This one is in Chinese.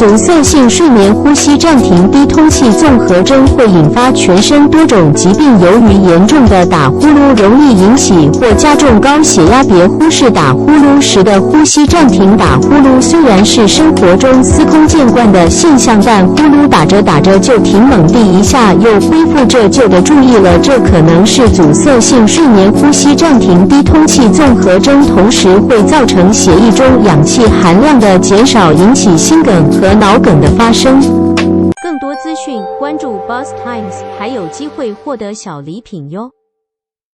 阻塞性睡眠呼吸暂停低通气综合征会引发全身多种疾病，由于严重的打呼噜容易引起或加重高血压，别忽视打呼噜时的呼吸暂停。打呼噜虽然是生活中司空见惯的现象，但呼噜打着打着就停，猛地一下又恢复，这就得注意了，这可能是阻塞性睡眠呼吸暂停低通气综合征，同时会造成血液中氧气含量的减少，引起心梗和脑梗的发生。更多资讯关注 Buzz Times， 还有机会获得小礼品哟。